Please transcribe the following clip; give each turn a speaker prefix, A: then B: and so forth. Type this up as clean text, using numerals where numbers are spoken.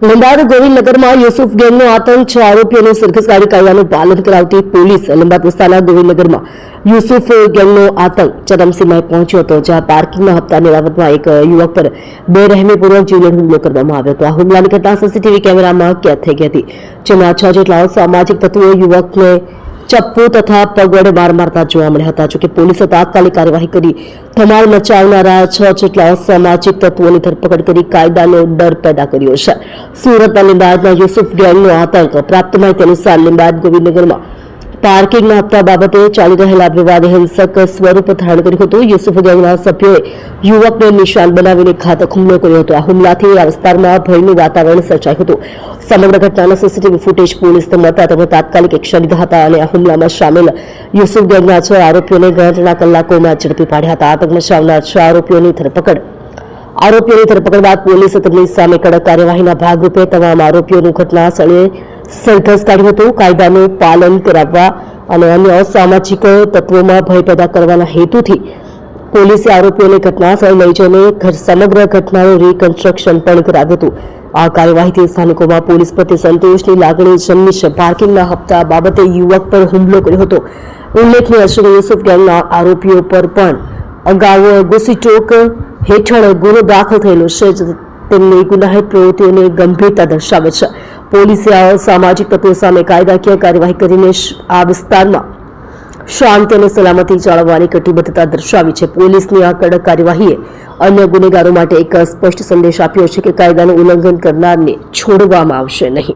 A: લીંબાદ ગોવિંદનગરમાં યુસુફ ગેંગનો આતંક છે. આરોપીઓની સરઘસગાડી કાયદાનું પાલન કરાવતી પોલીસ લીંબાદ વિસ્તારના ગોવિંદનગરમાં યુસુફ ગેંગનો આતંક ચરમસીમાએ પહોંચ્યો હતો, જ્યાં પાર્કિંગના હપ્તાની બાબતમાં એક યુવક પર બેરહેમીપૂર્વક જીવલેણ હુમલો કરવામાં આવ્યો હતો. આ હુમલાની ઘટના સીસીટીવી કેમેરામાં કેદ થઈ ગઈ હતી, જેમાં 6 જેટલા અસામાજિક તત્વો યુવકને ચપ્પુ તથા પગ વડે માર મારતા જોવા મળ્યા હતા. જોકે પોલીસે તાત્કાલિક કાર્યવાહી કરી ધમાલ મચાવનારા 6 જેટલા અસામાજિક તત્વોની ધરપકડ કરી કાયદાનો ડર પેદા કર્યો છે. સુરતના લીંબાદના યુસુફ ગેંગનો આતંક. પ્રાપ્ત માહિતી અનુસાર લીંબાદ ગોવિંદનગરમાં પાર્કિંગના હપ્તા બાબતે ચાલી રહેલા વિવાદે હિંસક સ્વરૂપ ધારણ કર્યું હતું. યુસુફ ગેંગના સભ્યોએ યુવકને નિશાન બનાવીને ઘાતક હુમલો કર્યો હતો. આ હુમલાથી આ વિસ્તારમાં ભયનું વાતાવરણ સર્જાયું હતું. સમગ્ર ઘટનાના સીસીટીવી ફૂટેજ પોલીસને મળતા તેમણે તાત્કાલિક એક્શન લીધા હતા અને આ હુમલામાં સામેલ યુસુફ ગેંગના 6 આરોપીઓને ગણતરીના કલાકોમાં ઝડપી પાડ્યા હતા. આતંક મચાવનાર 6 આરોપીઓની ધરપકડ બાદ પોલીસે તેમની સામે કડક કાર્યવાહીના ભાગરૂપે તમામ આરોપીઓનું ઘટના સ્થળે સરઘસ કાઢ્યું હતું. કાયદાનું પાલન કરાવવા અને અન્ય અસામાજિક તત્વોમાં ભય પેદા કરવાના હેતુથી પોલીસે આરોપીઓને ઘટના સ્થળે લઈ જઈને સમગ્ર ઘટનાનું રિકન્સ્ટ્રક્શન પણ કરાવ્યું હતું. આ કાર્યવાહીથી સ્થાનિકોમાં પોલીસ પ્રત્યે સંતોષની લાગણી જન્મી છે. પાર્કિંગના હપ્તા બાબતે યુવક પર હુમલો કર્યો હતો. ઉલ્લેખનીય છે કે યુસુફ ગેંગના આરોપીઓ પર પણ અગાઉ ગુસીટોક હેઠળ ગુનો દાખલ થયેલો છે. તેમની ગુનાહિત પ્રવૃત્તિઓને ગંભીરતા દર્શાવે છે. પોલીસે આ સામાજિક તત્વો સામે કાયદાકીય કાર્યવાહી કરીને આ વિસ્તારમાં શાંતિ અને સલામતી જાળવવાની કટિબદ્ધતા દર્શાવી છે. પોલીસની આ કડક કાર્યવાહીએ અન્ય ગુનેગારો માટે એક સ્પષ્ટ સંદેશ આપ્યો છે કે કાયદાનું ઉલ્લંઘન કરનારને છોડવામાં આવશે નહીં.